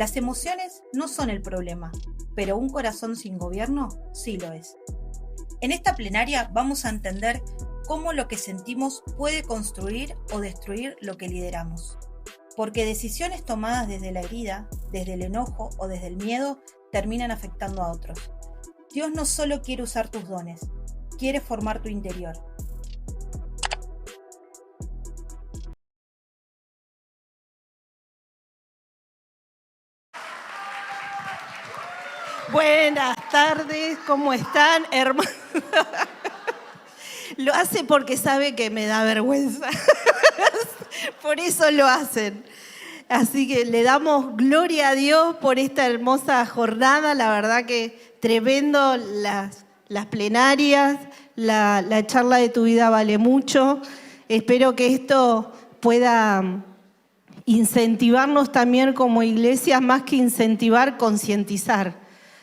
Las emociones no son el problema, pero un corazón sin gobierno sí lo es. En esta plenaria vamos a entender cómo lo que sentimos puede construir o destruir lo que lideramos. Porque decisiones tomadas desde la herida, desde el enojo o desde el miedo terminan afectando a otros. Dios no solo quiere usar tus dones, quiere formar tu interior. Buenas tardes, ¿cómo están, hermanos? Lo hace porque sabe que me da vergüenza. Por eso lo hacen. Así que le damos gloria a Dios por esta hermosa jornada. La verdad que tremendo las plenarias, la charla de tu vida vale mucho. Espero que esto pueda incentivarnos también como iglesia, más que incentivar, concientizar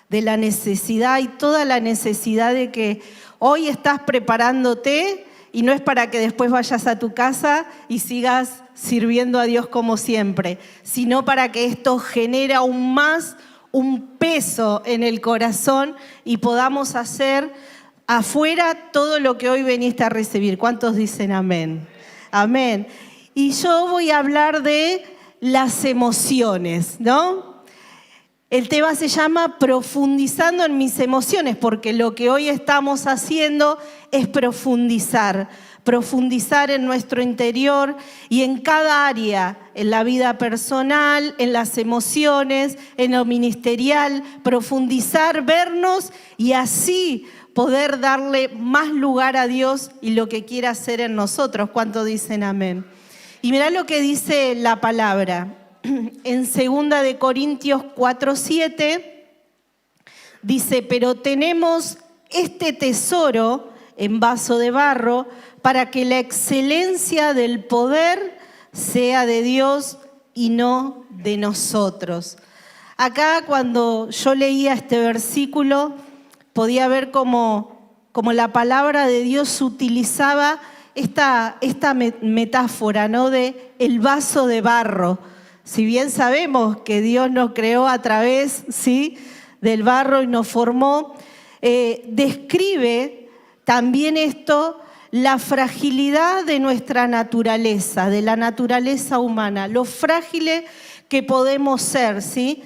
de la necesidad y toda la necesidad de que hoy estás preparándote y no es para que después vayas a tu casa y sigas sirviendo a Dios como siempre, sino para que esto genere aún más un peso en el corazón y podamos hacer afuera todo lo que hoy veniste a recibir. ¿Cuántos dicen amén? Amén. Y yo voy a hablar de las emociones, ¿no? El tema se llama Profundizando en mis emociones, porque lo que hoy estamos haciendo es profundizar en nuestro interior y en cada área, en la vida personal, en las emociones, en lo ministerial, profundizar, vernos y así poder darle más lugar a Dios y lo que quiera hacer en nosotros. ¿Cuántos dicen amén? Y mirá lo que dice la palabra. En 2 de Corintios 4:7 dice, pero tenemos este tesoro en vaso de barro para que la excelencia del poder sea de Dios y no de nosotros. Acá cuando yo leía este versículo podía ver cómo la palabra de Dios utilizaba esta metáfora, ¿no? De el vaso de barro. Si bien sabemos que Dios nos creó a través, ¿sí?, del barro y nos formó, describe también esto, la fragilidad de nuestra naturaleza, de la naturaleza humana, lo frágiles que podemos ser, ¿sí?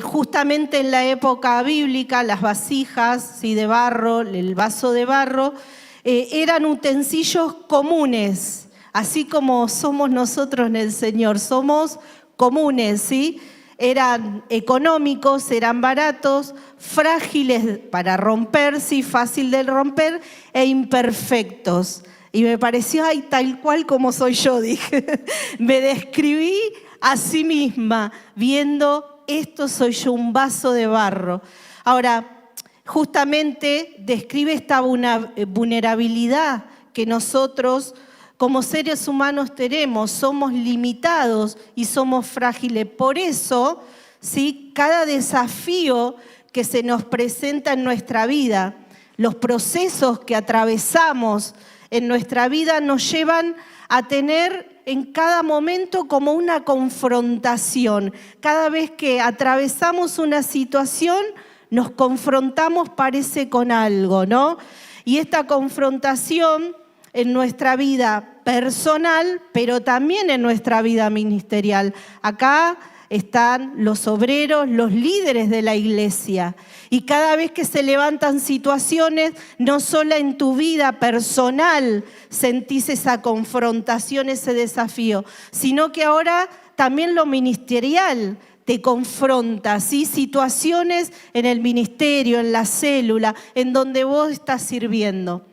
Justamente en la época bíblica, las vasijas, ¿sí?, de barro, el vaso de barro, eran utensilios comunes, así como somos nosotros en el Señor, somos comunes, ¿sí? Eran económicos, eran baratos, frágiles para romper, sí, fácil de romper e imperfectos. Y me pareció, ay, tal cual como soy yo, dije. Me describí a sí misma, viendo esto soy yo, un vaso de barro. Ahora, justamente describe esta vulnerabilidad que nosotros como seres humanos tenemos, somos limitados y somos frágiles. Por eso, ¿sí?, cada desafío que se nos presenta en nuestra vida, los procesos que atravesamos en nuestra vida nos llevan a tener en cada momento como una confrontación. Cada vez que atravesamos una situación, nos confrontamos, parece, con algo, ¿no? Y esta confrontación en nuestra vida personal, pero también en nuestra vida ministerial. Acá están los obreros, los líderes de la iglesia. Y cada vez que se levantan situaciones, no solo en tu vida personal sentís esa confrontación, ese desafío, sino que ahora también lo ministerial te confronta, ¿sí? Situaciones en el ministerio, en la célula, en donde vos estás sirviendo.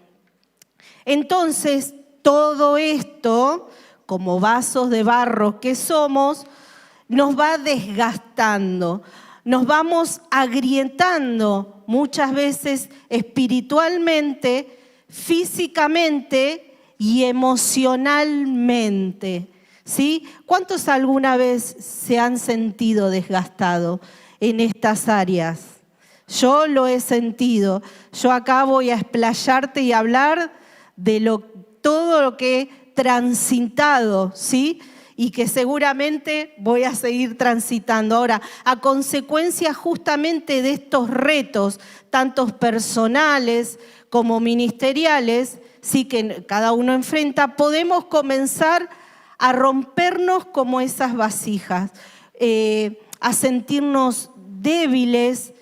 Entonces, todo esto, como vasos de barro que somos, nos va desgastando, nos vamos agrietando muchas veces espiritualmente, físicamente y emocionalmente, ¿sí? ¿Cuántos alguna vez se han sentido desgastados en estas áreas? Yo lo he sentido. Yo acá voy a explayarte y hablar de todo lo que he transitado, ¿sí? y que seguramente voy a seguir transitando. Ahora, a consecuencia justamente de estos retos, tanto personales como ministeriales, sí que cada uno enfrenta, podemos comenzar a rompernos como esas vasijas, a sentirnos débiles,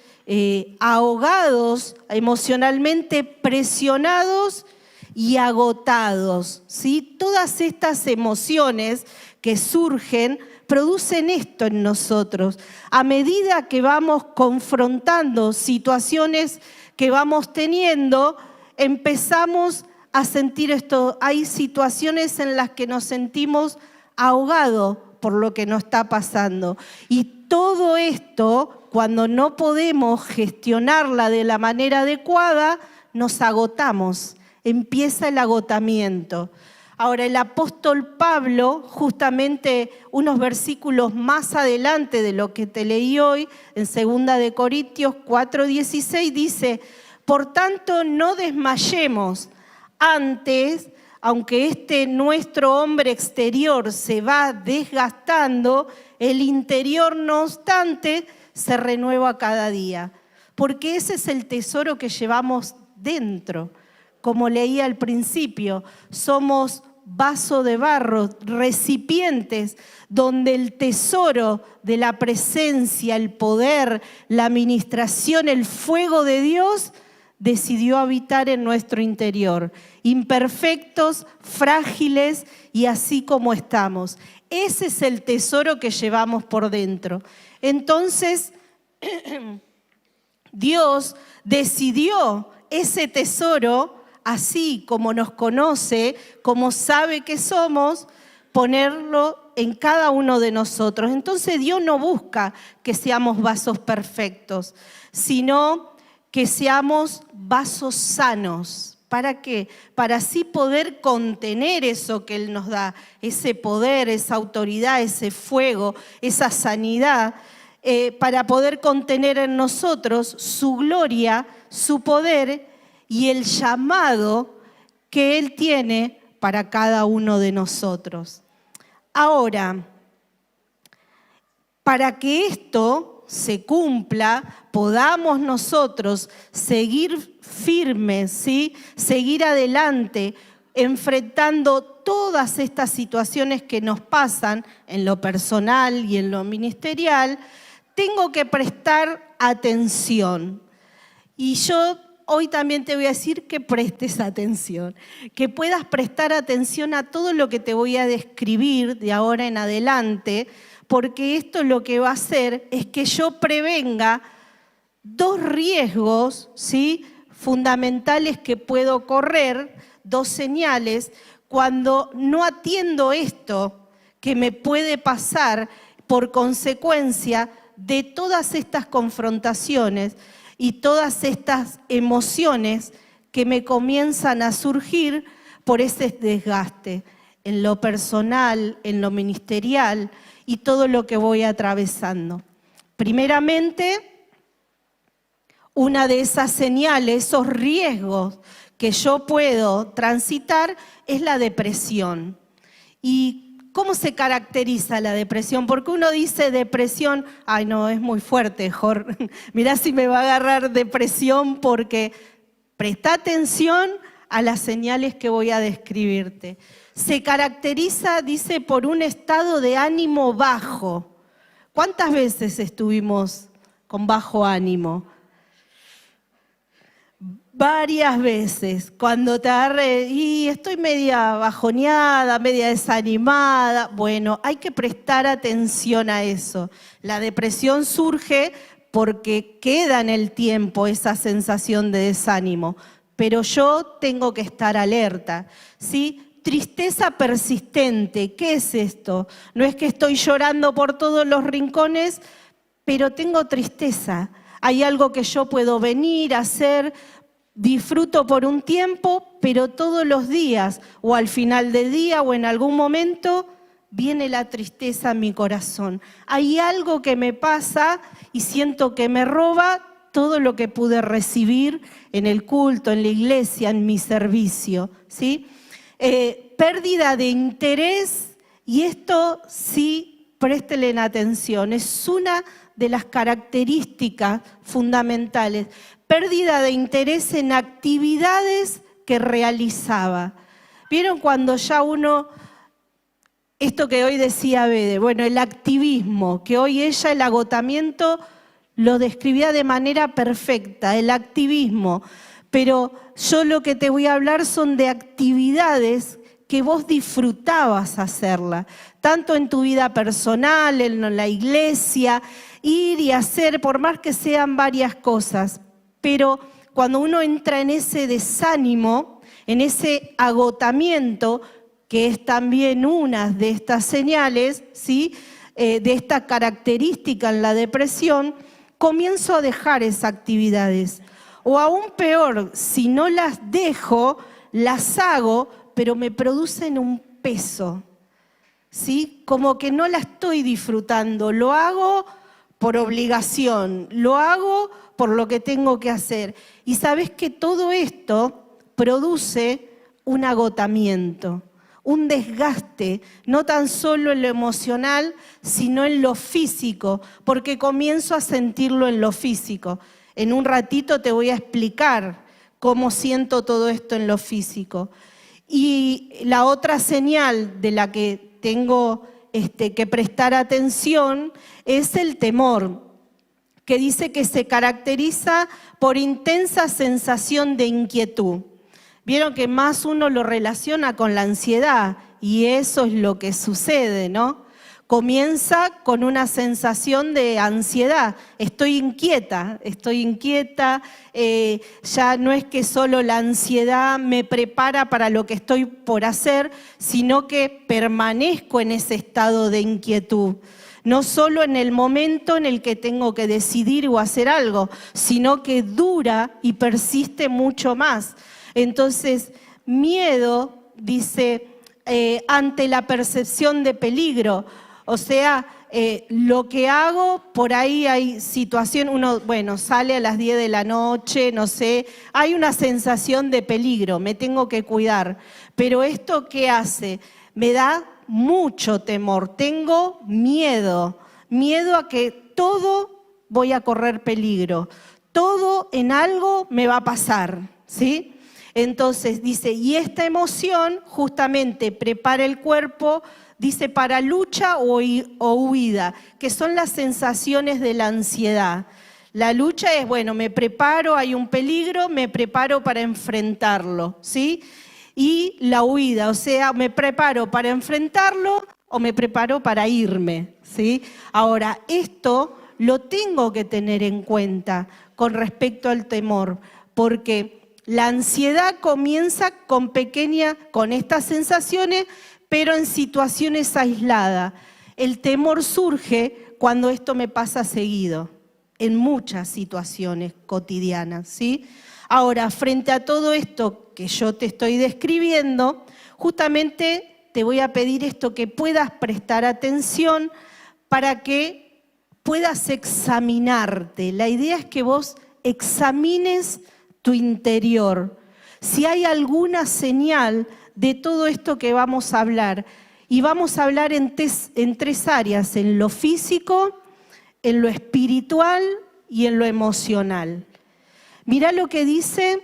ahogados emocionalmente, presionados y agotados, ¿sí? Todas estas emociones que surgen producen esto en nosotros. A medida que vamos confrontando situaciones que vamos teniendo, empezamos a sentir esto. Hay situaciones en las que nos sentimos ahogados por lo que nos está pasando. Y todo esto, cuando no podemos gestionarla de la manera adecuada, nos agotamos. Empieza el agotamiento. Ahora, el apóstol Pablo, justamente unos versículos más adelante de lo que te leí hoy, en 2 Corintios 4:16, dice: por tanto, no desmayemos. Antes, aunque nuestro hombre exterior se va desgastando, el interior, no obstante, se renueva cada día. Porque ese es el tesoro que llevamos dentro. Como leía al principio, somos vaso de barro, recipientes donde el tesoro de la presencia, el poder, la administración, el fuego de Dios decidió habitar en nuestro interior, imperfectos, frágiles y así como estamos. Ese es el tesoro que llevamos por dentro. Entonces, Dios decidió ese tesoro, así como nos conoce, como sabe que somos, ponerlo en cada uno de nosotros. Entonces Dios no busca que seamos vasos perfectos, sino que seamos vasos sanos. ¿Para qué? Para así poder contener eso que Él nos da, ese poder, esa autoridad, ese fuego, esa sanidad, para poder contener en nosotros su gloria, su poder y el llamado que Él tiene para cada uno de nosotros. Ahora, para que esto se cumpla, podamos nosotros seguir firmes, ¿sí? Seguir adelante, enfrentando todas estas situaciones que nos pasan en lo personal y en lo ministerial, tengo que prestar atención. Y yo hoy también te voy a decir que prestes atención, que puedas prestar atención a todo lo que te voy a describir de ahora en adelante, porque esto lo que va a hacer es que yo prevenga dos riesgos, ¿sí?, fundamentales que puedo correr, dos señales, cuando no atiendo esto que me puede pasar por consecuencia de todas estas confrontaciones y todas estas emociones que me comienzan a surgir por ese desgaste en lo personal, en lo ministerial y todo lo que voy atravesando. Primeramente, una de esas señales, esos riesgos que yo puedo transitar es la depresión. ¿Y cómo se caracteriza la depresión? Porque uno dice depresión, ay no, es muy fuerte, Jorge. Mirá si me va a agarrar depresión, porque presta atención a las señales que voy a describirte. Se caracteriza, dice, por un estado de ánimo bajo. ¿Cuántas veces estuvimos con bajo ánimo? Varias veces, cuando te agarre y estoy media bajoneada, media desanimada. Bueno, hay que prestar atención a eso. La depresión surge porque queda en el tiempo esa sensación de desánimo, pero yo tengo que estar alerta, ¿sí? Tristeza persistente, ¿qué es esto? No es que estoy llorando por todos los rincones, pero tengo tristeza. Hay algo que yo puedo venir a hacer, disfruto por un tiempo, pero todos los días, o al final del día, o en algún momento, viene la tristeza en mi corazón. Hay algo que me pasa y siento que me roba todo lo que pude recibir en el culto, en la iglesia, en mi servicio, ¿sí? Pérdida de interés Y esto sí, préstenle atención, es una de las características fundamentales. Pérdida de interés en actividades que realizaba. ¿Vieron cuando ya uno, esto que hoy decía Bede, bueno, el activismo, que hoy ella el agotamiento lo describía de manera perfecta, el activismo, pero yo lo que te voy a hablar son de actividades que vos disfrutabas hacerla, tanto en tu vida personal, en la iglesia, ir y hacer, por más que sean varias cosas, pero cuando uno entra en ese desánimo, en ese agotamiento, que es también una de estas señales, ¿sí? De esta característica en la depresión, comienzo a dejar esas actividades. O aún peor, si no las dejo, las hago, pero me producen un peso, ¿sí? Como que no la estoy disfrutando, lo hago por obligación, lo hago por lo que tengo que hacer. Y sabes que todo esto produce un agotamiento, un desgaste, no tan solo en lo emocional, sino en lo físico, porque comienzo a sentirlo en lo físico. En un ratito te voy a explicar cómo siento todo esto en lo físico. Y la otra señal de la que tengo que prestar atención es el temor, que dice que se caracteriza por intensa sensación de inquietud. Vieron que más uno lo relaciona con la ansiedad y eso es lo que sucede, ¿no? Comienza con una sensación de ansiedad, estoy inquieta, ya no es que solo la ansiedad me prepara para lo que estoy por hacer, sino que permanezco en ese estado de inquietud. No solo en el momento en el que tengo que decidir o hacer algo, sino que dura y persiste mucho más. Entonces, miedo, dice, ante la percepción de peligro. O sea, lo que hago, por ahí hay situación, uno, bueno, sale a las 10 de la noche, no sé, hay una sensación de peligro, me tengo que cuidar. Pero ¿esto qué hace? Me da mucho temor, tengo miedo a que todo voy a correr peligro, todo en algo me va a pasar, ¿sí? Entonces dice, y esta emoción justamente prepara el cuerpo, dice, para lucha o huida, que son las sensaciones de la ansiedad. La lucha es, bueno, me preparo, hay un peligro, me preparo para enfrentarlo, ¿sí? Y la huida, o sea, me preparo para enfrentarlo o me preparo para irme, ¿sí? Ahora, esto lo tengo que tener en cuenta con respecto al temor, porque la ansiedad comienza con estas sensaciones, pero en situaciones aisladas. El temor surge cuando esto me pasa seguido, en muchas situaciones cotidianas, ¿sí? Ahora, frente a todo esto que yo te estoy describiendo, justamente te voy a pedir esto, que puedas prestar atención para que puedas examinarte. La idea es que vos examines tu interior. Si hay alguna señal de todo esto que vamos a hablar, y vamos a hablar en tres áreas, en lo físico, en lo espiritual y en lo emocional. Mirá lo que dice,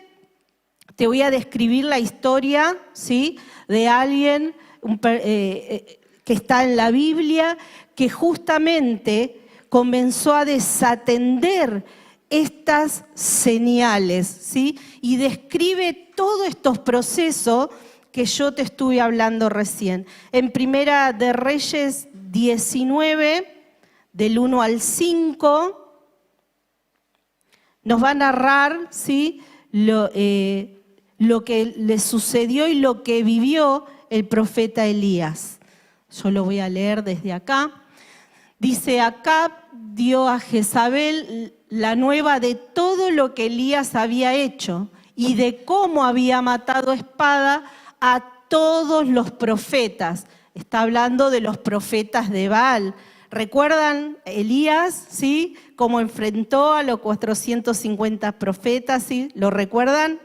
te voy a describir la historia, ¿sí?, de alguien que está en la Biblia, que justamente comenzó a desatender estas señales, ¿sí? Y describe todos estos procesos que yo te estuve hablando recién. En Primera de Reyes 19, del 1 al 5, nos va a narrar, ¿sí?, lo que le sucedió y lo que vivió el profeta Elías. Yo lo voy a leer desde acá. Dice, Acab dio a Jezabel la nueva de todo lo que Elías había hecho y de cómo había matado a espada a todos los profetas. Está hablando de los profetas de Baal. ¿Recuerdan Elías, sí? Cómo enfrentó a los 450 profetas, ¿sí? ¿Lo recuerdan?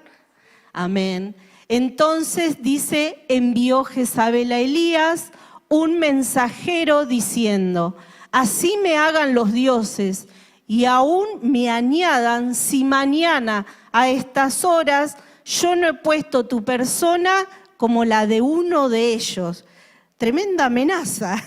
Amén. Entonces dice, envió Jezabel a Elías, un mensajero diciendo: así me hagan los dioses y aún me añadan si mañana a estas horas yo no he puesto tu persona como la de uno de ellos. Tremenda amenaza,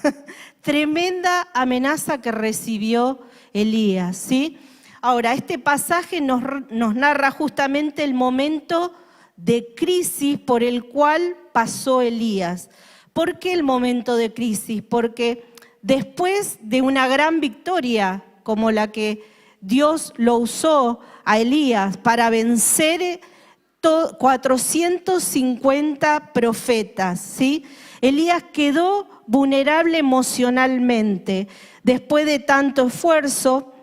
tremenda amenaza que recibió Elías, ¿sí? Ahora, este pasaje nos narra justamente el momento de crisis por el cual pasó Elías. ¿Por qué el momento de crisis? Porque después de una gran victoria como la que Dios lo usó a Elías para vencer 450 profetas, ¿sí? Elías quedó vulnerable emocionalmente después de tanto esfuerzo,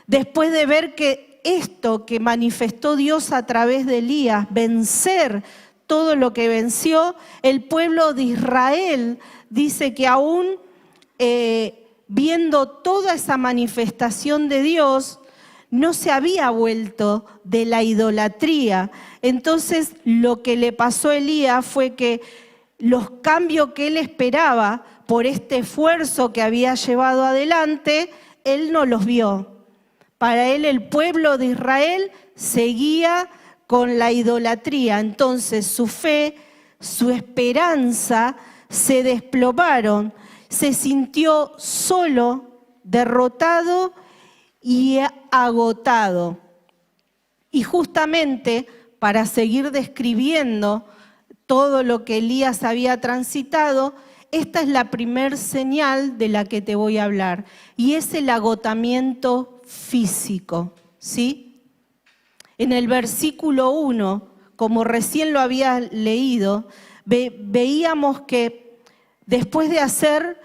después de ver que esto que manifestó Dios a través de Elías, vencer todo lo que venció, el pueblo de Israel dice que aún viendo toda esa manifestación de Dios, no se había vuelto de la idolatría. Entonces lo que le pasó a Elías fue que los cambios que él esperaba por este esfuerzo que había llevado adelante, él no los vio. Para él el pueblo de Israel seguía con la idolatría. Entonces su fe, su esperanza se desplomaron. Se sintió solo, derrotado y agotado. Y justamente para seguir describiendo todo lo que Elías había transitado, esta es la primer señal de la que te voy a hablar, y es el agotamiento físico, ¿sí? En el versículo 1, como recién lo había leído, veíamos que después de hacer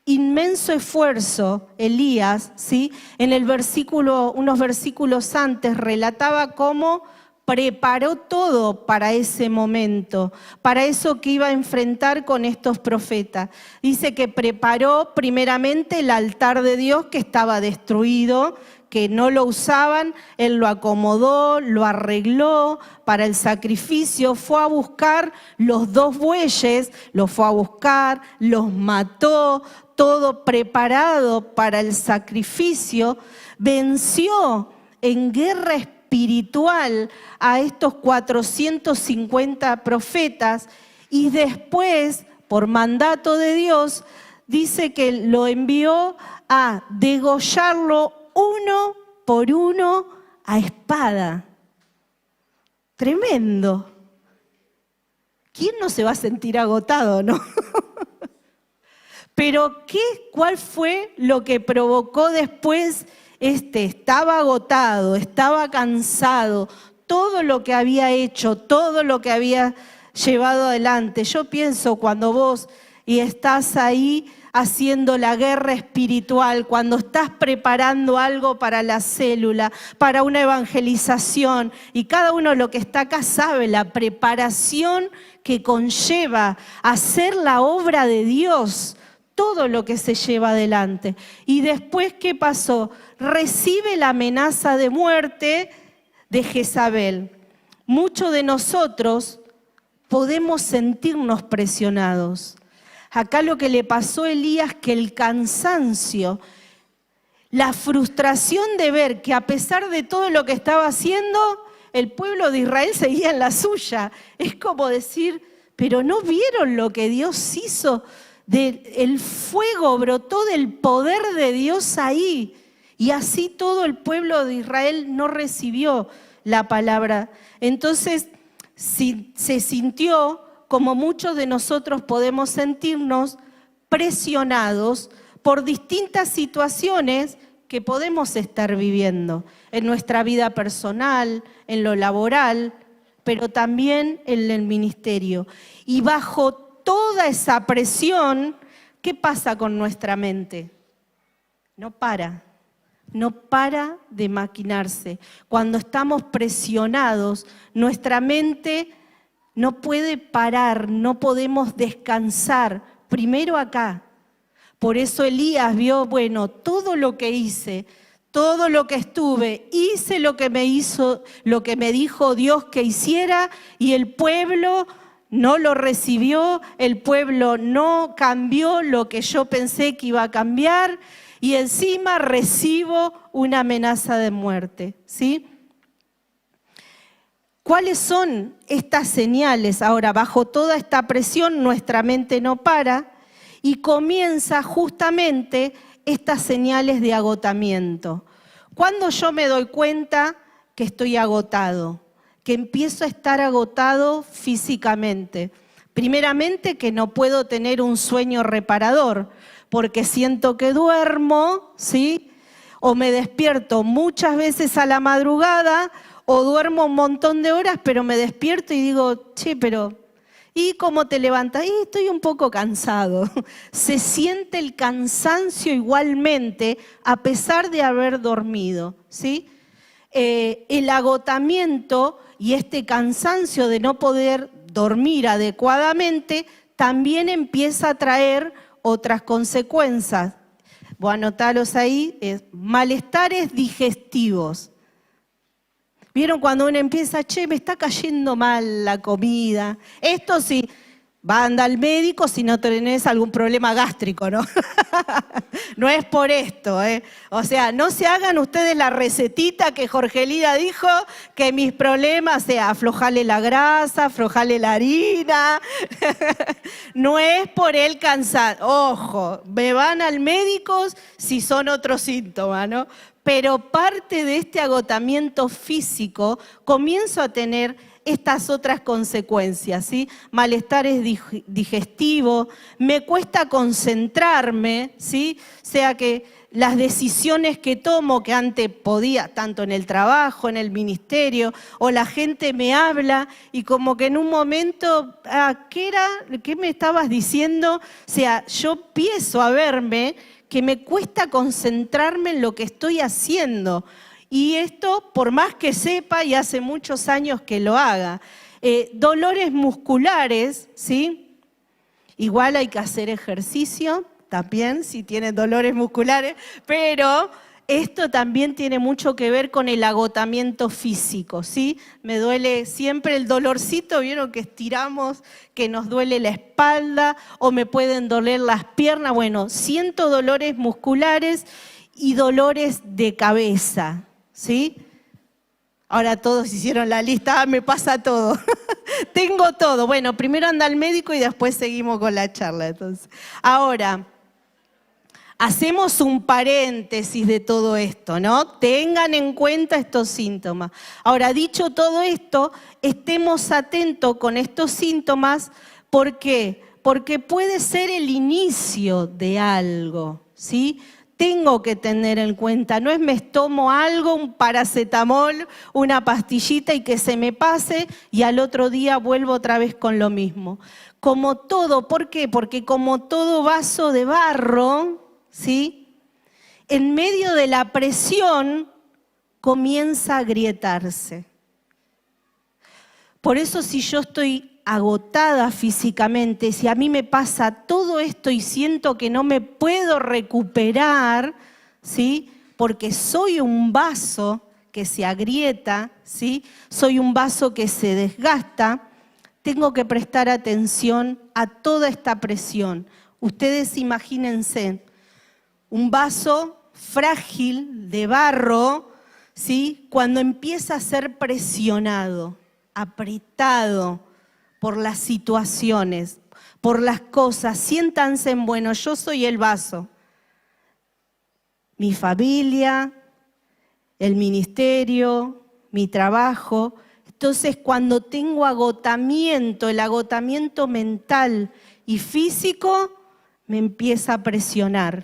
inmenso esfuerzo, Elías, ¿sí? En el versículo, unos versículos antes, relataba cómo preparó todo para ese momento, para eso que iba a enfrentar con estos profetas. Dice que preparó primeramente el altar de Dios, que estaba destruido, que no lo usaban, él lo acomodó, lo arregló para el sacrificio, fue a buscar los 2 bueyes, los fue a buscar, los mató, todo preparado para el sacrificio, venció en guerra espiritual a estos 450 profetas y después, por mandato de Dios, dice que lo envió a degollarlo uno por uno a espada. Tremendo. ¿Quién no se va a sentir agotado, no? Pero ¿cuál fue lo que provocó después? Estaba agotado, estaba cansado, todo lo que había hecho, todo lo que había llevado adelante. Yo pienso cuando vos estás ahí haciendo la guerra espiritual, cuando estás preparando algo para la célula, para una evangelización, y cada uno lo que está acá sabe la preparación que conlleva hacer la obra de Dios, todo lo que se lleva adelante. Y después, ¿qué pasó? Recibe la amenaza de muerte de Jezabel. Muchos de nosotros podemos sentirnos presionados. Acá lo que le pasó a Elías, que el cansancio, la frustración de ver que a pesar de todo lo que estaba haciendo, el pueblo de Israel seguía en la suya. Es como decir, pero ¿no vieron lo que Dios hizo? El fuego brotó del poder de Dios ahí. Y así todo el pueblo de Israel no recibió la palabra. Entonces se sintió, como muchos de nosotros podemos sentirnos, presionados por distintas situaciones que podemos estar viviendo en nuestra vida personal, en lo laboral, pero también en el ministerio. Y bajo toda esa presión, ¿qué pasa con nuestra mente? No para de maquinarse. Cuando estamos presionados, nuestra mente no puede parar, no podemos descansar. Primero acá. Por eso Elías vio, bueno, todo lo que hice, todo lo que estuve, hice lo que me dijo Dios que hiciera, y el pueblo no lo recibió, el pueblo no cambió lo que yo pensé que iba a cambiar y encima recibo una amenaza de muerte, ¿sí? ¿Cuáles son estas señales? Ahora, bajo toda esta presión, nuestra mente no para y comienza justamente estas señales de agotamiento. ¿Cuándo yo me doy cuenta que estoy agotado? Que empiezo a estar agotado físicamente. Primeramente, que no puedo tener un sueño reparador, porque siento que duermo, ¿sí? O me despierto muchas veces a la madrugada, o duermo un montón de horas, pero me despierto y digo, che, pero ¿y cómo te levantas? Y estoy un poco cansado. Se siente el cansancio igualmente, a pesar de haber dormido, ¿sí? El agotamiento y este cansancio de no poder dormir adecuadamente también empieza a traer otras consecuencias. Voy a anotarlos ahí, malestares digestivos. ¿Vieron cuando uno empieza, che, me está cayendo mal la comida? Esto sí, anda al médico si no tenés algún problema gástrico, ¿no? No es por esto, ¿eh? O sea, no se hagan ustedes la recetita que Jorgelina dijo, que mis problemas sea aflojarle la grasa, aflojarle la harina. No es por el cansancio. Ojo, me van al médico si son otros síntomas, ¿no? Pero parte de este agotamiento físico comienzo a tener estas otras consecuencias, ¿sí? Malestares digestivos, me cuesta concentrarme, ¿sí? O sea que las decisiones que tomo, que antes podía, tanto en el trabajo, en el ministerio, o la gente me habla y como que en un momento, ¿qué me estabas diciendo? O sea, yo empiezo a verme que me cuesta concentrarme en lo que estoy haciendo. Y esto, por más que sepa, y hace muchos años que lo haga. Dolores musculares, ¿sí? Igual hay que hacer ejercicio también, si tienen dolores musculares, pero esto también tiene mucho que ver con el agotamiento físico, ¿sí? Me duele siempre el dolorcito, ¿vieron que estiramos, que nos duele la espalda o me pueden doler las piernas? Bueno, siento dolores musculares y dolores de cabeza, ¿sí? Ahora todos hicieron la lista, me pasa todo. Tengo todo. Bueno, primero anda al médico y después seguimos con la charla. Entonces, ahora, hacemos un paréntesis de todo esto, ¿no? Tengan en cuenta estos síntomas. Ahora, dicho todo esto, estemos atentos con estos síntomas. ¿Por qué? Porque puede ser el inicio de algo, ¿sí? Tengo que tener en cuenta, no es me tomo algo, un paracetamol, una pastillita y que se me pase y al otro día vuelvo otra vez con lo mismo. Como todo, ¿por qué? Porque como todo vaso de barro, ¿sí? En medio de la presión comienza a agrietarse. Por eso si yo estoy agotada físicamente, si a mí me pasa todo esto y siento que no me puedo recuperar, ¿sí? Porque soy un vaso que se agrieta, ¿sí? Soy un vaso que se desgasta, tengo que prestar atención a toda esta presión. Ustedes imagínense un vaso frágil de barro, ¿sí? Cuando empieza a ser presionado, apretado por las situaciones, por las cosas. Siéntanse en bueno, yo soy el vaso. Mi familia, el ministerio, mi trabajo. Entonces, cuando tengo agotamiento, el agotamiento mental y físico, me empieza a presionar.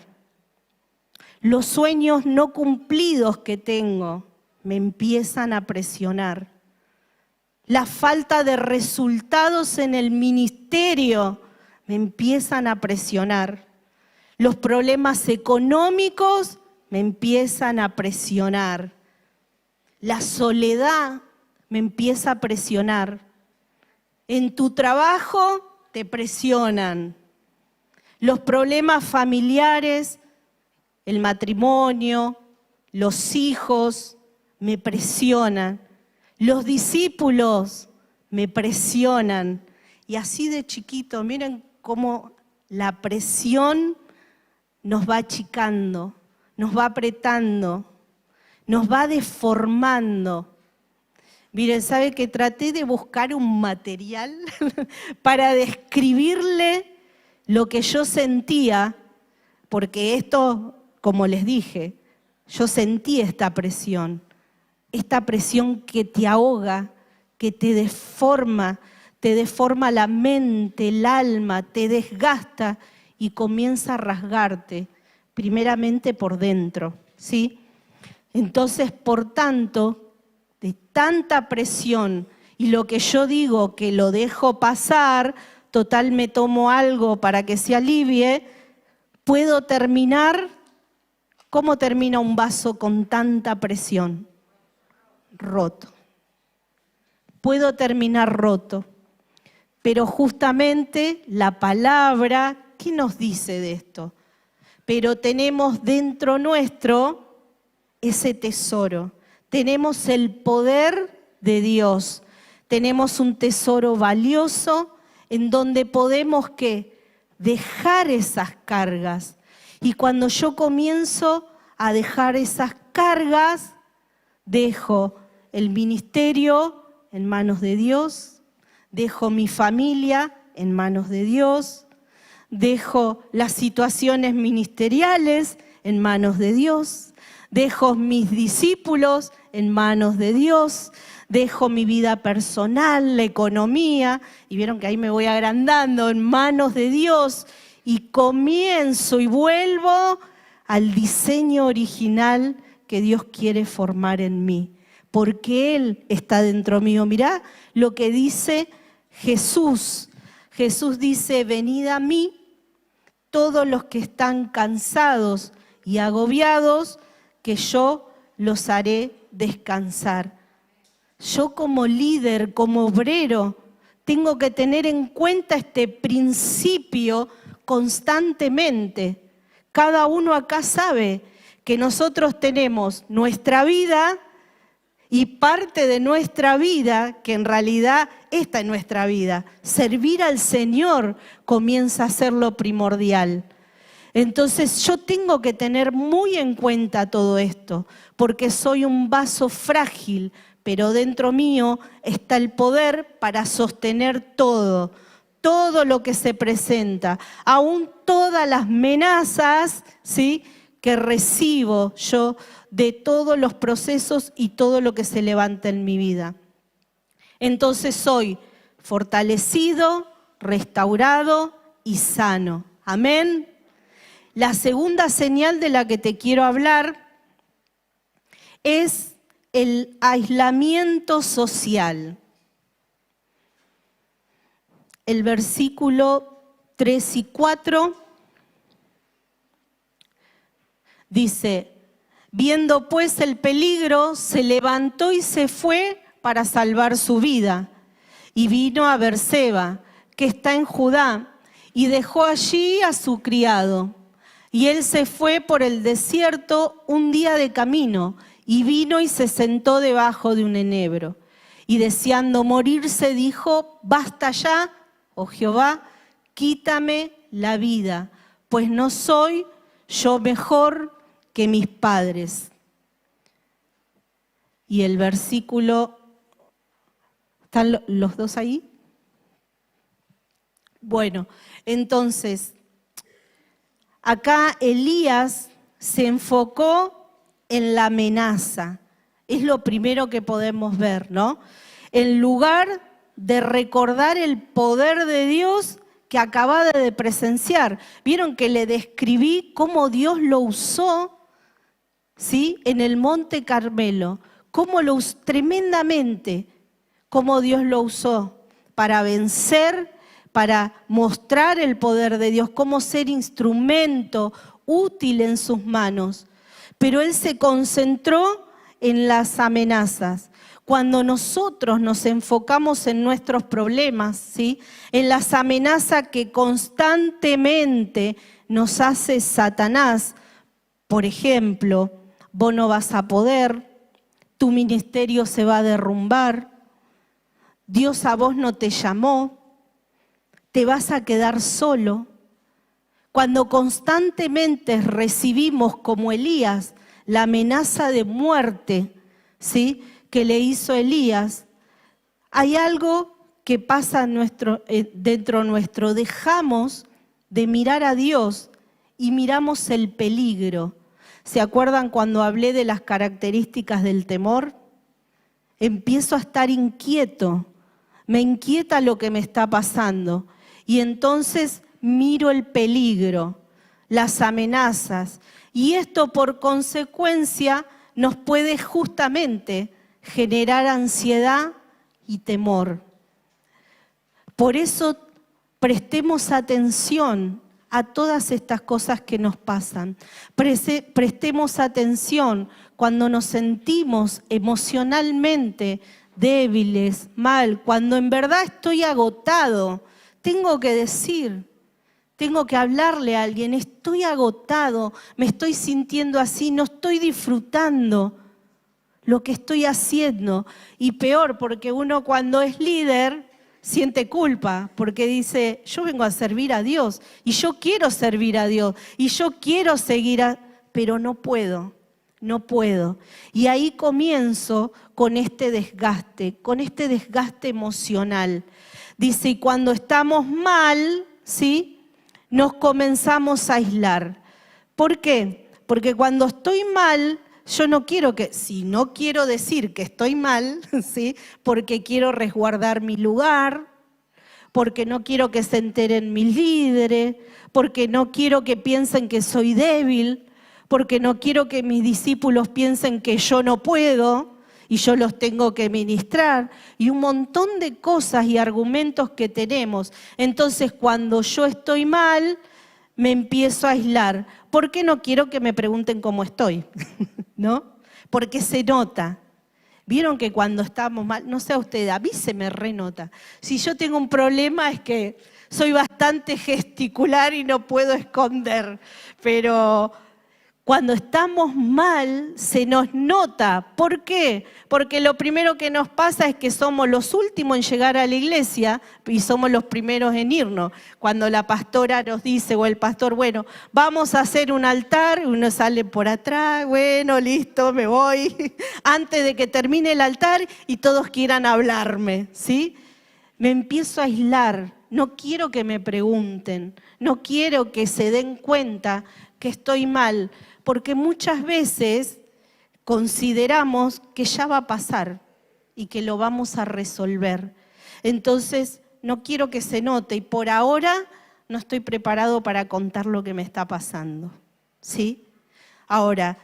Los sueños no cumplidos que tengo me empiezan a presionar. La falta de resultados en el ministerio me empiezan a presionar. Los problemas económicos me empiezan a presionar. La soledad me empieza a presionar. En tu trabajo te presionan. Los problemas familiares, el matrimonio, los hijos me presionan. Los discípulos me presionan. y así de chiquito, miren cómo la presión nos va achicando, nos va apretando, nos va deformando. Miren, ¿sabe que traté de buscar un material para describirle lo que yo sentía? Porque esto, como les dije, yo sentí esta presión que te ahoga, que te deforma la mente, el alma, te desgasta y comienza a rasgarte, primeramente por dentro, ¿sí? Entonces, por tanto, de tanta presión y lo que yo digo que lo dejo pasar, total me tomo algo para que se alivie, puedo terminar. ¿Cómo termina un vaso con tanta presión? Roto. Puedo terminar roto. Pero justamente la palabra, ¿qué nos dice de esto? Pero tenemos dentro nuestro ese tesoro. Tenemos el poder de Dios. Tenemos un tesoro valioso en donde podemos ¿qué? Dejar esas cargas. Y cuando yo comienzo a dejar esas cargas, dejo el ministerio en manos de Dios, dejo mi familia en manos de Dios, dejo las situaciones ministeriales en manos de Dios, dejo mis discípulos en manos de Dios, dejo mi vida personal, la economía, y vieron que ahí me voy agrandando, en manos de Dios, y comienzo y vuelvo al diseño original que Dios quiere formar en mí, porque Él está dentro mío. Mirá lo que dice Jesús. Jesús dice, venid a mí, todos los que están cansados y agobiados, que yo los haré descansar. Yo como líder, como obrero, tengo que tener en cuenta este principio constantemente. Cada uno acá sabe que nosotros tenemos nuestra vida y parte de nuestra vida, que en realidad esta es nuestra vida, servir al Señor comienza a ser lo primordial. Entonces yo tengo que tener muy en cuenta todo esto, porque soy un vaso frágil, pero dentro mío está el poder para sostener todo lo que se presenta, aún todas las amenazas, ¿sí?, que recibo yo de todos los procesos y todo lo que se levanta en mi vida. Entonces soy fortalecido, restaurado y sano. Amén. La segunda señal de la que te quiero hablar es el aislamiento social. El versículo 3 y 4 dice, viendo pues el peligro, se levantó y se fue para salvar su vida. Y vino a Berseba, que está en Judá, y dejó allí a su criado. Y él se fue por el desierto un día de camino, y vino y se sentó debajo de un enebro. Y deseando morirse, dijo, basta ya, oh Jehová, quítame la vida, pues no soy yo mejor que mis padres. Y el versículo, ¿están los dos ahí? Bueno, entonces, acá Elías se enfocó en la amenaza. Es lo primero que podemos ver, ¿no? En lugar de recordar el poder de Dios que acaba de presenciar. Vieron que le describí cómo Dios lo usó, ¿sí?, en el Monte Carmelo. Cómo lo usó tremendamente, cómo Dios lo usó para vencer, para mostrar el poder de Dios, cómo ser instrumento útil en sus manos. Pero Él se concentró en las amenazas. Cuando nosotros nos enfocamos en nuestros problemas, ¿sí?, en las amenazas que constantemente nos hace Satanás, por ejemplo, vos no vas a poder, tu ministerio se va a derrumbar, Dios a vos no te llamó, te vas a quedar solo. Cuando constantemente recibimos, como Elías, la amenaza de muerte, ¿sí?, que le hizo Elías, hay algo que pasa dentro nuestro. Dejamos de mirar a Dios y miramos el peligro. ¿Se acuerdan cuando hablé de las características del temor? Empiezo a estar inquieto, me inquieta lo que me está pasando y entonces miro el peligro, las amenazas, y esto por consecuencia nos puede justamente generar ansiedad y temor. Por eso prestemos atención a todas estas cosas que nos pasan. Prestemos atención cuando nos sentimos emocionalmente débiles, mal, cuando en verdad estoy agotado. Tengo que decir, tengo que hablarle a alguien, estoy agotado, me estoy sintiendo así, no estoy disfrutando lo que estoy haciendo. Y peor, porque uno cuando es líder siente culpa, porque dice, yo vengo a servir a Dios, y yo quiero servir a Dios, y yo quiero seguir pero no puedo. Y ahí comienzo con este desgaste emocional. Dice, y cuando estamos mal, ¿sí?, nos comenzamos a aislar. ¿Por qué? Porque cuando estoy mal, yo no quiero decir que estoy mal, ¿sí?, porque quiero resguardar mi lugar, porque no quiero que se enteren mis líderes, porque no quiero que piensen que soy débil, porque no quiero que mis discípulos piensen que yo no puedo y yo los tengo que ministrar, y un montón de cosas y argumentos que tenemos. Entonces, cuando yo estoy mal, me empiezo a aislar. ¿Por qué no quiero que me pregunten cómo estoy? ¿No? Porque se nota. Vieron que cuando estamos mal, no sé a ustedes, a mí se me renota. Si yo tengo un problema es que soy bastante gesticular y no puedo esconder, pero cuando estamos mal se nos nota. ¿Por qué? Porque lo primero que nos pasa es que somos los últimos en llegar a la iglesia y somos los primeros en irnos. Cuando la pastora nos dice, o el pastor, bueno, vamos a hacer un altar, uno sale por atrás, bueno, listo, me voy, antes de que termine el altar y todos quieran hablarme, ¿sí? Me empiezo a aislar, no quiero que me pregunten, no quiero que se den cuenta que estoy mal, porque muchas veces consideramos que ya va a pasar y que lo vamos a resolver. Entonces, no quiero que se note y por ahora no estoy preparado para contar lo que me está pasando, ¿sí? Ahora,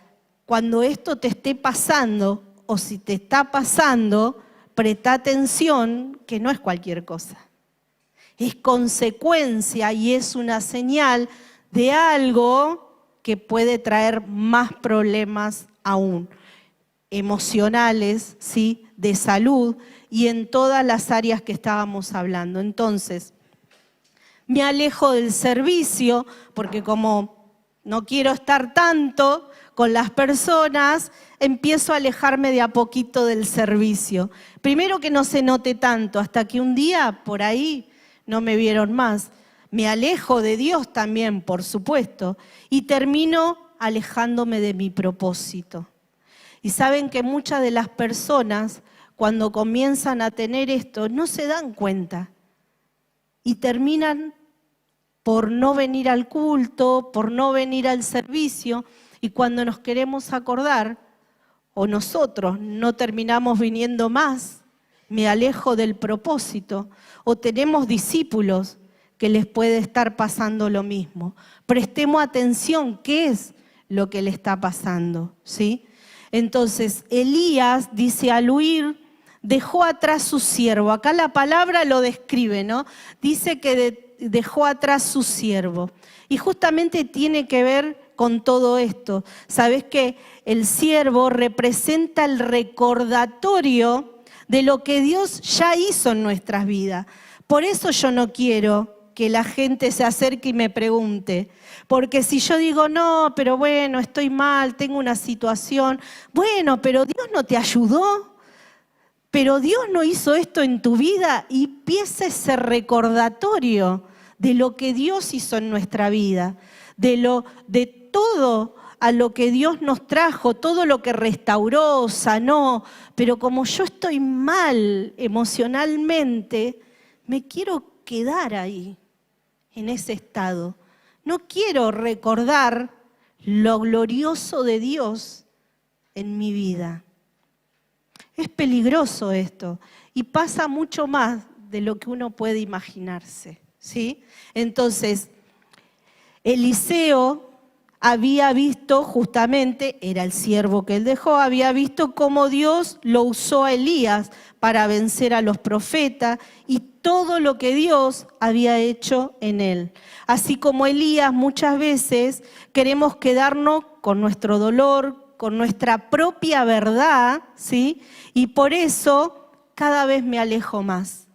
cuando esto te esté pasando o si te está pasando, presta atención que no es cualquier cosa. Es consecuencia y es una señal de algo que puede traer más problemas aún, emocionales, ¿sí?, de salud y en todas las áreas que estábamos hablando. Entonces, me alejo del servicio porque como no quiero estar tanto con las personas, empiezo a alejarme de a poquito del servicio. Primero que no se note tanto, hasta que un día por ahí no me vieron más. Me alejo de Dios también, por supuesto, y termino alejándome de mi propósito. Y saben que muchas de las personas, cuando comienzan a tener esto, no se dan cuenta y terminan por no venir al culto, por no venir al servicio, y cuando nos queremos acordar, o nosotros no terminamos viniendo más, me alejo del propósito, o tenemos discípulos que les puede estar pasando lo mismo. Prestemos atención, ¿qué es lo que le está pasando? ¿Sí? Entonces, Elías dice, al huir, dejó atrás su siervo. Acá la palabra lo describe, ¿no? Dice que dejó atrás su siervo. Y justamente tiene que ver con todo esto. ¿Sabés que el siervo representa el recordatorio de lo que Dios ya hizo en nuestras vidas? Por eso yo no quiero que la gente se acerque y me pregunte. Porque si yo digo, no, pero bueno, estoy mal, tengo una situación. Bueno, pero Dios no te ayudó. pero Dios no hizo esto en tu vida, y empieza ese recordatorio de lo que Dios hizo en nuestra vida, de todo a lo que Dios nos trajo, todo lo que restauró, sanó. Pero como yo estoy mal emocionalmente, me quiero quedar ahí, en ese estado. No quiero recordar lo glorioso de Dios en mi vida. Es peligroso esto, y pasa mucho más de lo que uno puede imaginarse, ¿sí? Entonces, Eliseo había visto justamente, era el siervo que él dejó, había visto cómo Dios lo usó a Elías para vencer a los profetas y todo lo que Dios había hecho en él. Así como Elías, muchas veces queremos quedarnos con nuestro dolor, con nuestra propia verdad, ¿sí? Y por eso cada vez me alejo más.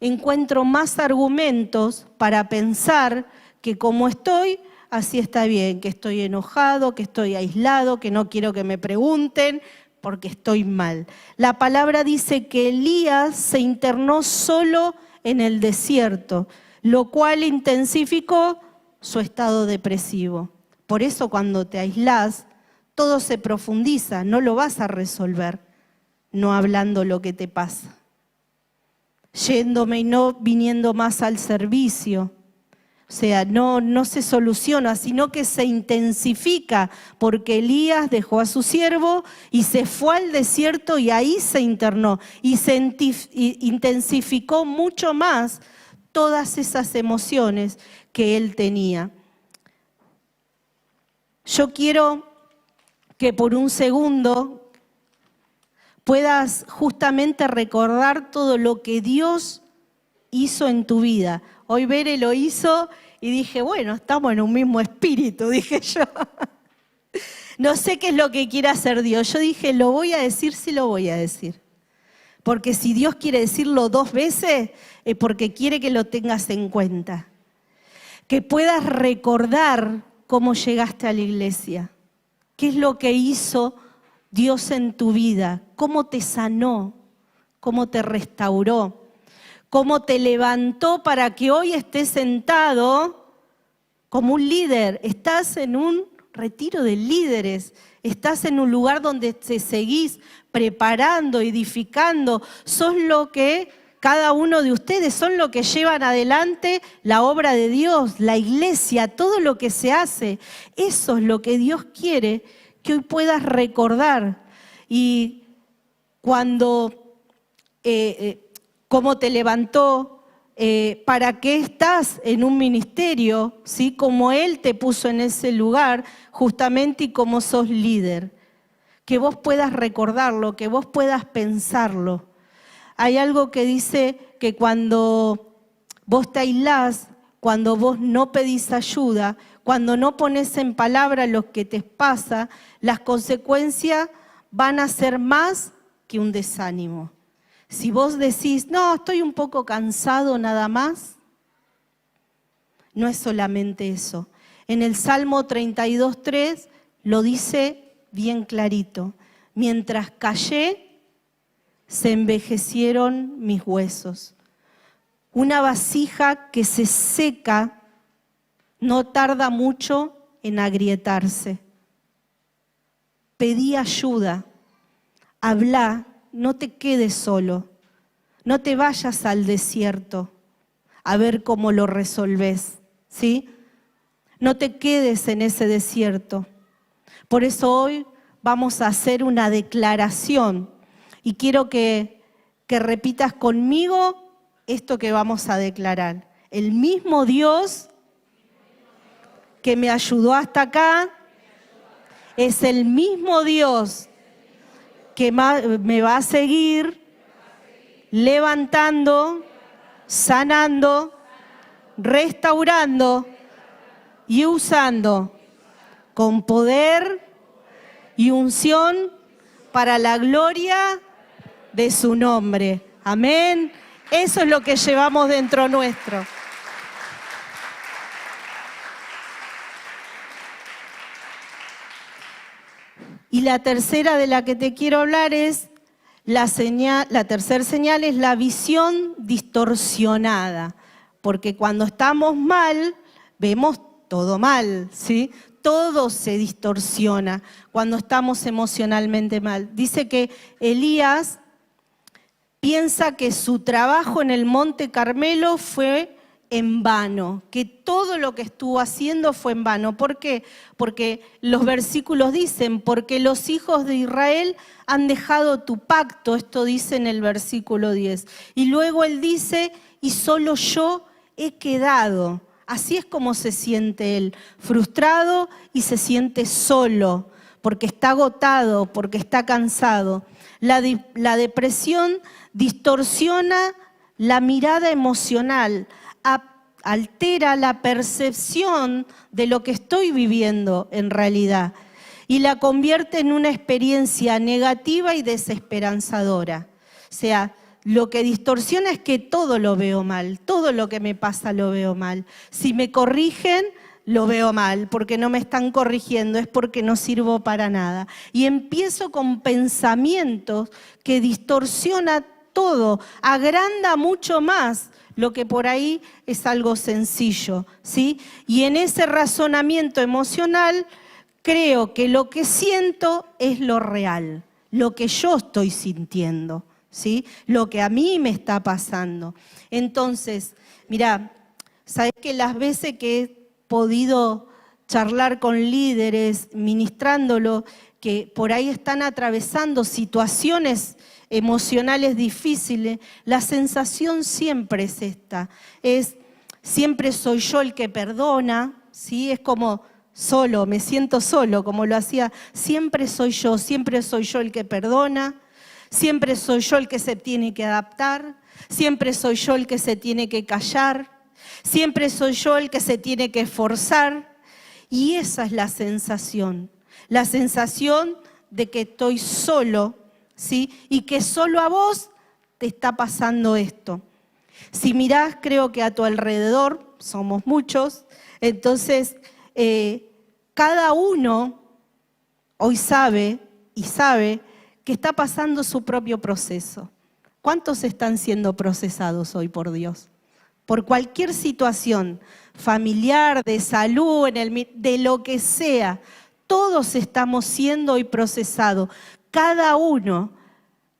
Encuentro más argumentos para pensar que como estoy, así está bien, que estoy enojado, que estoy aislado, que no quiero que me pregunten, porque estoy mal. La palabra dice que Elías se internó solo en el desierto, lo cual intensificó su estado depresivo. Por eso cuando te aislás, todo se profundiza, no lo vas a resolver, no hablando lo que te pasa, yéndome y no viniendo más al servicio. O sea, no se soluciona, sino que se intensifica, porque Elías dejó a su siervo y se fue al desierto y ahí se internó y se intensificó mucho más todas esas emociones que él tenía. Yo quiero que por un segundo puedas justamente recordar todo lo que Dios hizo en tu vida. Hoy Bere lo hizo y dije, bueno, estamos en un mismo espíritu, dije yo. No sé qué es lo que quiere hacer Dios. Yo dije, lo voy a decir, sí lo voy a decir. Porque si Dios quiere decirlo 2 veces, es porque quiere que lo tengas en cuenta. Que puedas recordar cómo llegaste a la iglesia. ¿Qué es lo que hizo Dios en tu vida? ¿Cómo te sanó? ¿Cómo te restauró? ¿Cómo te levantó para que hoy estés sentado como un líder? Estás en un retiro de líderes, estás en un lugar donde te seguís preparando, edificando. Sos lo que cada uno de ustedes son lo que llevan adelante la obra de Dios, la iglesia, todo lo que se hace. Eso es lo que Dios quiere que hoy puedas recordar. Y cuando, cómo te levantó, para qué estás en un ministerio, ¿sí? Como Él te puso en ese lugar justamente y como sos líder. Que vos puedas recordarlo, que vos puedas pensarlo. Hay algo que dice que cuando vos te aislás, cuando vos no pedís ayuda, cuando no pones en palabra lo que te pasa, las consecuencias van a ser más que un desánimo. Si vos decís, no, estoy un poco cansado nada más, no es solamente eso. En el Salmo 32:3 lo dice bien clarito. Mientras callé, se envejecieron mis huesos. Una vasija que se seca no tarda mucho en agrietarse. Pedí ayuda, habla, no te quedes solo, no te vayas al desierto a ver cómo lo resolves, ¿sí? No te quedes en ese desierto. Por eso hoy vamos a hacer una declaración y quiero que repitas conmigo esto que vamos a declarar. El mismo Dios que me ayudó hasta acá es el mismo Dios que me va a seguir levantando, sanando, restaurando y usando con poder y unción para la gloria de su nombre. Amén. Eso es lo que llevamos dentro nuestro. Y la tercera de la que te quiero hablar es La tercera señal es la visión distorsionada, porque cuando estamos mal, vemos todo mal, ¿sí? Todo se distorsiona cuando estamos emocionalmente mal. Dice que Elías piensa que su trabajo en el Monte Carmelo fue en vano, que todo lo que estuvo haciendo fue en vano. ¿Por qué? Porque los versículos dicen, porque los hijos de Israel han dejado tu pacto, esto dice en el versículo 10. Y luego él dice, y solo yo he quedado. Así es como se siente él, frustrado y se siente solo, porque está agotado, porque está cansado. La depresión distorsiona la mirada emocional, altera la percepción de lo que estoy viviendo en realidad y la convierte en una experiencia negativa y desesperanzadora. O sea, lo que distorsiona es que todo lo veo mal, todo lo que me pasa lo veo mal. Si me corrigen, lo veo mal, porque no me están corrigiendo, es porque no sirvo para nada. Y empiezo con pensamientos que distorsiona todo, agranda mucho más lo que por ahí es algo sencillo, ¿sí? Y en ese razonamiento emocional creo que lo que siento es lo real, lo que yo estoy sintiendo, ¿sí? Lo que a mí me está pasando. Entonces, mira, ¿sabes que las veces que he podido charlar con líderes, ministrándolo, que por ahí están atravesando situaciones emocionales difíciles, la sensación siempre es esta, siempre soy yo el que perdona, ¿sí? Es como solo, me siento solo, como lo hacía, siempre soy yo el que perdona, siempre soy yo el que se tiene que adaptar, siempre soy yo el que se tiene que callar, siempre soy yo el que se tiene que esforzar, y esa es la sensación de que estoy solo, ¿sí? Y que solo a vos te está pasando esto. Si mirás, creo que a tu alrededor, somos muchos, entonces cada uno hoy sabe que está pasando su propio proceso. ¿Cuántos están siendo procesados hoy por Dios? Por cualquier situación familiar, de salud, de lo que sea, todos estamos siendo hoy procesados, cada uno.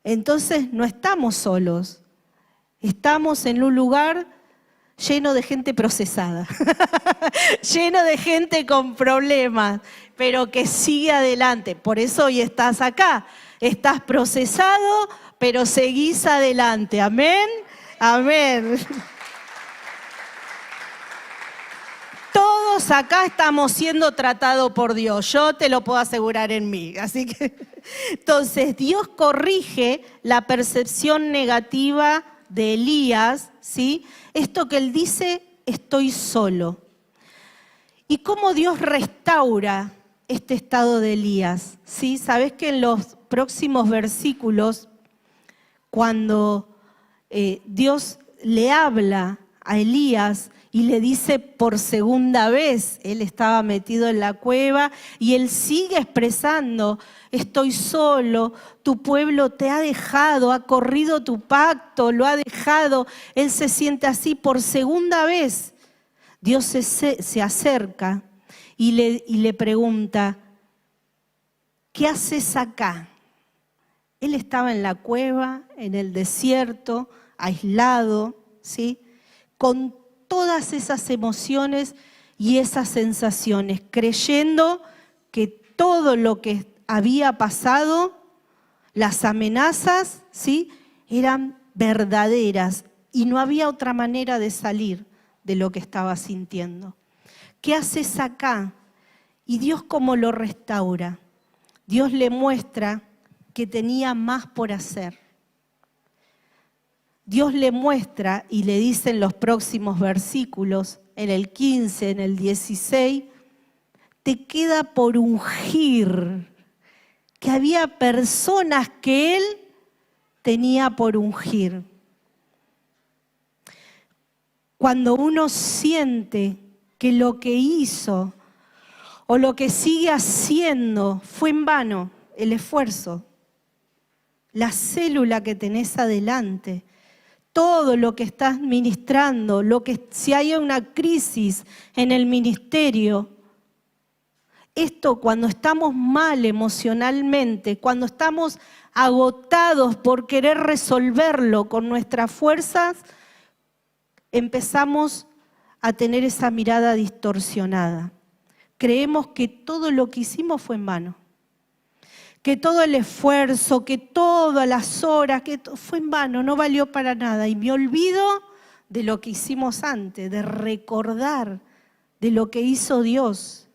Entonces no estamos solos, estamos en un lugar lleno de gente procesada, lleno de gente con problemas, pero que sigue adelante. Por eso hoy estás acá, estás procesado, pero seguís adelante. Amén, amén. Todos acá estamos siendo tratados por Dios, yo te lo puedo asegurar en mí. Así que, entonces, Dios corrige la percepción negativa de Elías, ¿sí? Esto que él dice, estoy solo. ¿Y cómo Dios restaura este estado de Elías? ¿Sí? Sabés que en los próximos versículos, cuando Dios le habla a Elías y le dice por segunda vez, él estaba metido en la cueva y él sigue expresando, estoy solo, tu pueblo te ha dejado, ha corrido tu pacto, lo ha dejado. Él se siente así por segunda vez. Dios se acerca y le pregunta, ¿qué haces acá? Él estaba en la cueva, en el desierto, aislado, ¿sí? Con todas esas emociones y esas sensaciones, creyendo que todo lo que había pasado, las amenazas, ¿sí? Eran verdaderas y no había otra manera de salir de lo que estaba sintiendo. ¿Qué haces acá? Y Dios, ¿cómo lo restaura? Dios le muestra que tenía más por hacer. Dios le muestra y le dice en los próximos versículos, en el 15, en el 16, te queda por ungir, que había personas que él tenía por ungir. Cuando uno siente que lo que hizo o lo que sigue haciendo fue en vano, el esfuerzo, la célula que tenés adelante, todo lo que estás ministrando, si hay una crisis en el ministerio. Esto cuando estamos mal emocionalmente, cuando estamos agotados por querer resolverlo con nuestras fuerzas, empezamos a tener esa mirada distorsionada. Creemos que todo lo que hicimos fue en vano, que todo el esfuerzo, que todas las horas, que fue en vano, no valió para nada. Y me olvido de lo que hicimos antes, de recordar de lo que hizo Dios.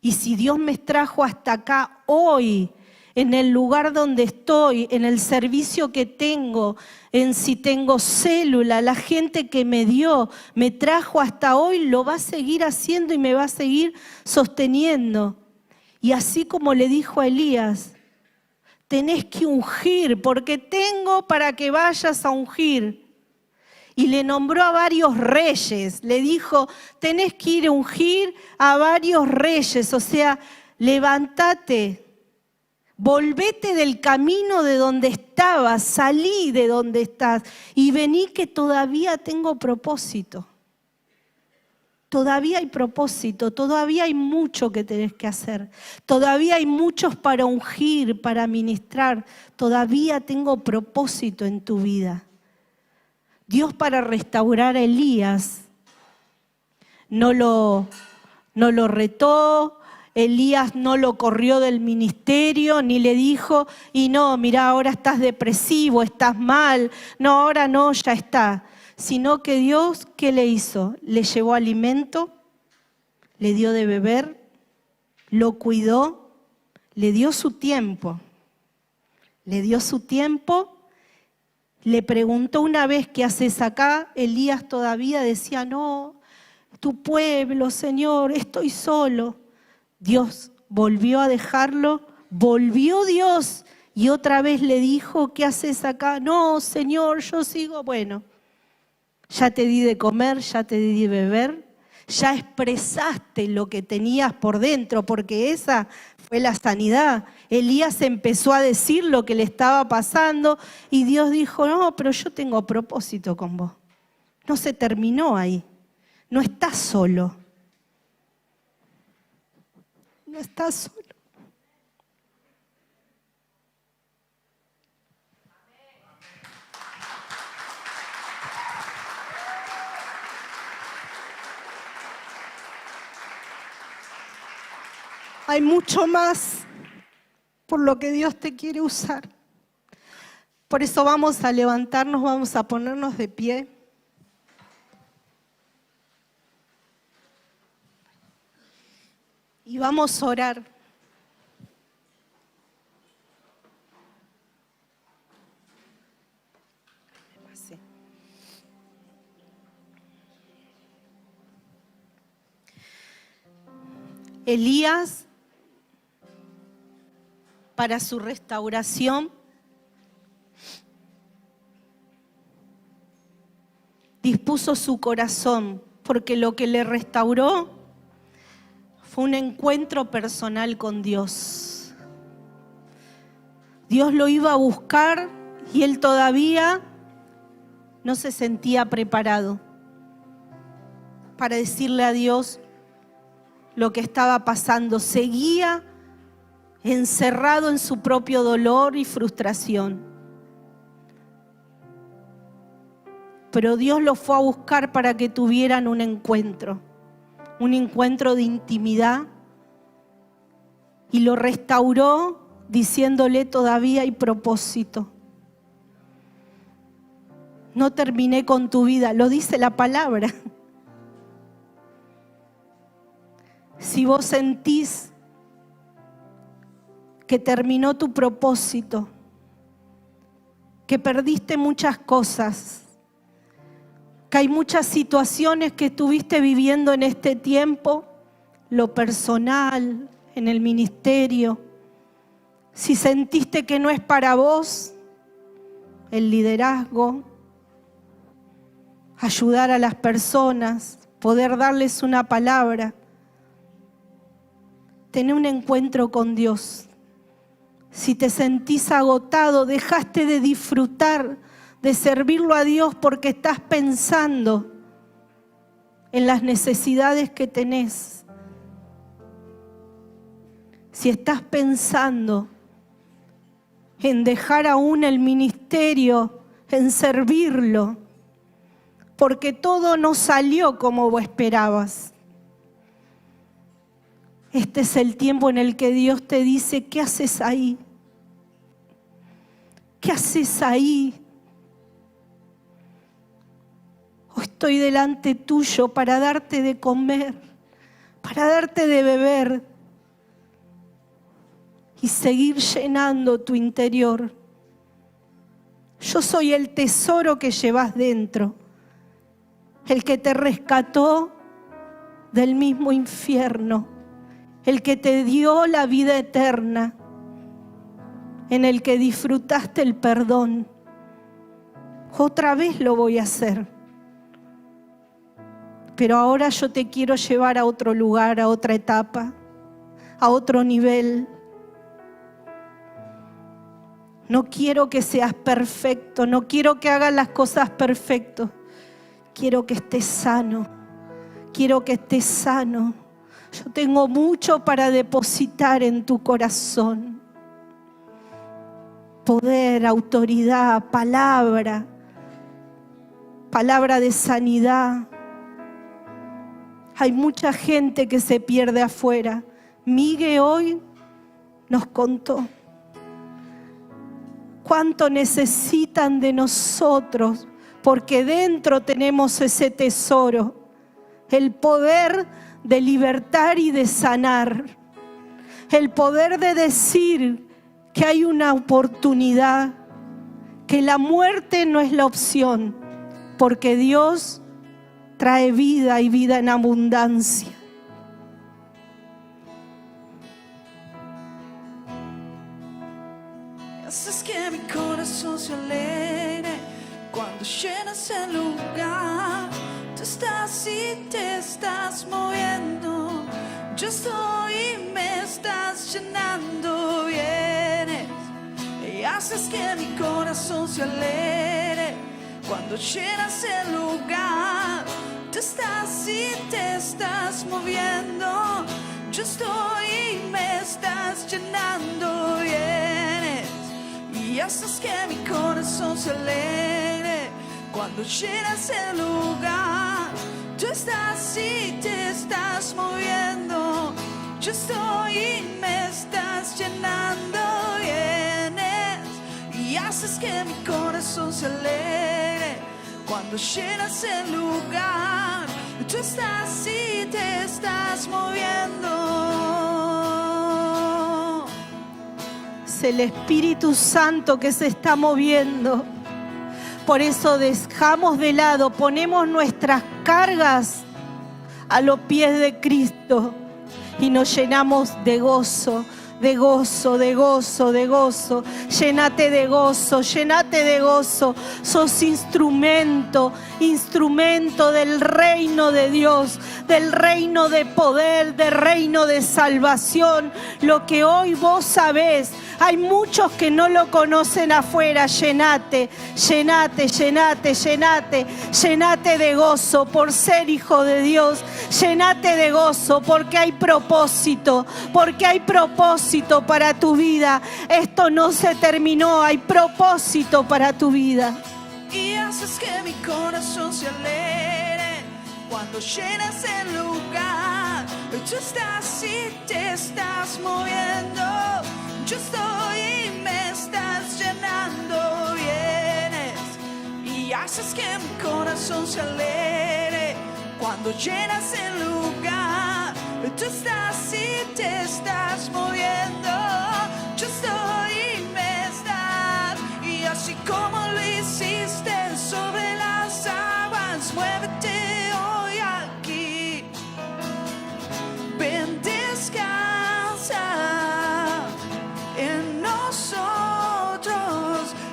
Y si Dios me trajo hasta acá hoy, en el lugar donde estoy, en el servicio que tengo, en si tengo célula, la gente que me dio, me trajo hasta hoy, lo va a seguir haciendo y me va a seguir sosteniendo. Y así como le dijo a Elías, tenés que ungir, porque tengo para que vayas a ungir. Y le nombró a varios reyes, le dijo, tenés que ir a ungir a varios reyes, o sea, levántate. Volvete del camino de donde estabas, salí de donde estás y vení que todavía tengo propósito. Todavía hay propósito, todavía hay mucho que tenés que hacer. Todavía hay muchos para ungir, para ministrar. Todavía tengo propósito en tu vida. Dios para restaurar a Elías no lo retó. Elías no lo corrió del ministerio, ni le dijo, y no, mira, ahora estás depresivo, estás mal, no, ahora no, ya está. Sino que Dios, ¿qué le hizo? Le llevó alimento, le dio de beber, lo cuidó, le dio su tiempo. Le dio su tiempo, le preguntó una vez, ¿qué haces acá? Elías todavía decía, no, tu pueblo, Señor, estoy solo. Dios volvió a dejarlo, volvió Dios y otra vez le dijo, ¿qué haces acá? No, Señor, yo sigo, bueno, ya te di de comer, ya te di de beber, ya expresaste lo que tenías por dentro, porque esa fue la sanidad. Elías empezó a decir lo que le estaba pasando y Dios dijo, no, pero yo tengo propósito con vos. No se terminó ahí, no estás solo. No estás solo. Hay mucho más por lo que Dios te quiere usar. Por eso vamos a levantarnos, vamos a ponernos de pie. Y vamos a orar. Elías, para su restauración, dispuso su corazón, porque lo que le restauró fue un encuentro personal con Dios. Dios lo iba a buscar y él todavía no se sentía preparado para decirle a Dios lo que estaba pasando. Seguía encerrado en su propio dolor y frustración. Pero Dios lo fue a buscar para que tuvieran un encuentro de intimidad, y lo restauró diciéndole, todavía hay propósito. No terminé con tu vida, lo dice la palabra. Si vos sentís que terminó tu propósito, que perdiste muchas cosas, que hay muchas situaciones que estuviste viviendo en este tiempo, lo personal, en el ministerio, si sentiste que no es para vos, el liderazgo, ayudar a las personas, poder darles una palabra, tener un encuentro con Dios. Si te sentís agotado, dejaste de disfrutar, de servirlo a Dios porque estás pensando en las necesidades que tenés. Si estás pensando en dejar aún el ministerio, en servirlo, porque todo no salió como vos esperabas. Este es el tiempo en el que Dios te dice, ¿qué haces ahí? ¿Qué haces ahí? Hoy estoy delante tuyo para darte de comer, para darte de beber y seguir llenando tu interior. Yo soy el tesoro que llevas dentro, el que te rescató del mismo infierno, el que te dio la vida eterna, en el que disfrutaste el perdón. Otra vez lo voy a hacer. Pero ahora yo te quiero llevar a otro lugar, a otra etapa, a otro nivel. No quiero que seas perfecto, no quiero que hagas las cosas perfectas. Quiero que estés sano, quiero que estés sano. Yo tengo mucho para depositar en tu corazón. Poder, autoridad, palabra de sanidad. Hay mucha gente que se pierde afuera. Migue hoy nos contó cuánto necesitan de nosotros, porque dentro tenemos ese tesoro, el poder de libertar y de sanar, el poder de decir que hay una oportunidad, que la muerte no es la opción, porque Dios trae vida y vida en abundancia. Haces que mi corazón se alegre cuando llenas el lugar. Tú estás y te estás moviendo. Yo estoy y me estás llenando. Vienes y haces que mi corazón se alegre cuando llenas el lugar. Tú estás y te estás moviendo. Yo estoy y me estás llenando. Vienes y haces que mi corazón se alegre cuando llenas el lugar. Tú estás y te estás moviendo. Yo estoy y me estás llenando. Vienes y haces que mi corazón se alegre cuando llenas el lugar. Tú estás y te estás moviendo. Es el Espíritu Santo que se está moviendo. Por eso dejamos de lado, ponemos nuestras cargas a los pies de Cristo y nos llenamos de gozo, de gozo, de gozo, de gozo. Llénate de gozo, llénate de gozo. Sos instrumento del reino de Dios, del reino de poder, del reino de salvación. Lo que hoy vos sabés, hay muchos que no lo conocen afuera. Llénate, llénate, llénate, llénate. Llénate de gozo por ser hijo de Dios. Llénate de gozo porque hay propósito, porque hay propósito para tu vida. Esto no se terminó, hay propósito para tu vida. Y haces que mi corazón se alegre cuando llenas el lugar. Tú estás y te estás moviendo. Yo estoy y me estás llenando. Vienes y haces que mi corazón se alegre cuando llenas el lugar. Tú estás y te estás moviendo. Yo estoy y me estás. Y así como lo hiciste sobre las aguas, muévete hoy aquí. Ven, descansa en nosotros.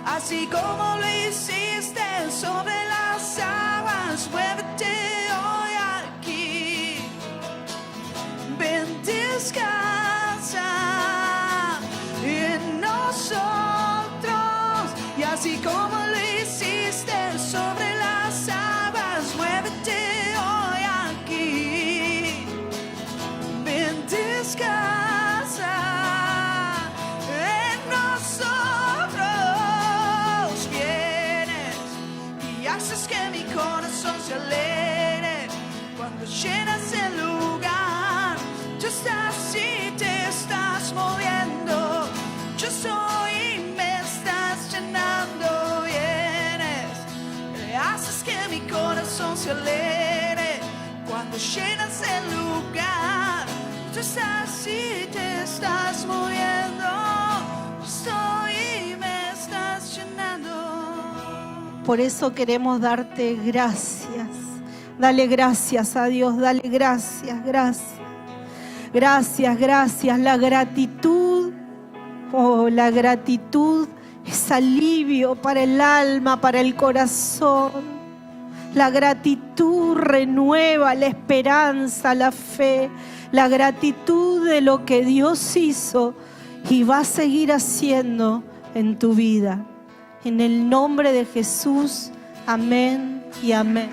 Así como lo hiciste sobre las aguas, muévete hoy aquí. Ven, descansa en nosotros. así como lo hiciste sobre las aguas, muévete hoy aquí. Ven, descansa en nosotros. Vienes y haces que mi corazón se alegre cuando llenas el lugar. Tú estás y te estás moviendo. Yo soy y me estás llenando. Vienes, haces que mi corazón se alegre cuando llenas el lugar. Tú estás y te estás moviendo. Yo soy y me estás llenando. Por eso queremos darte gracias. Dale gracias a Dios, dale gracias, gracias. Gracias, gracias. La gratitud, oh, la gratitud es alivio para el alma, para el corazón. La gratitud renueva la esperanza, la fe. La gratitud de lo que Dios hizo y va a seguir haciendo en tu vida. En el nombre de Jesús, amén y amén.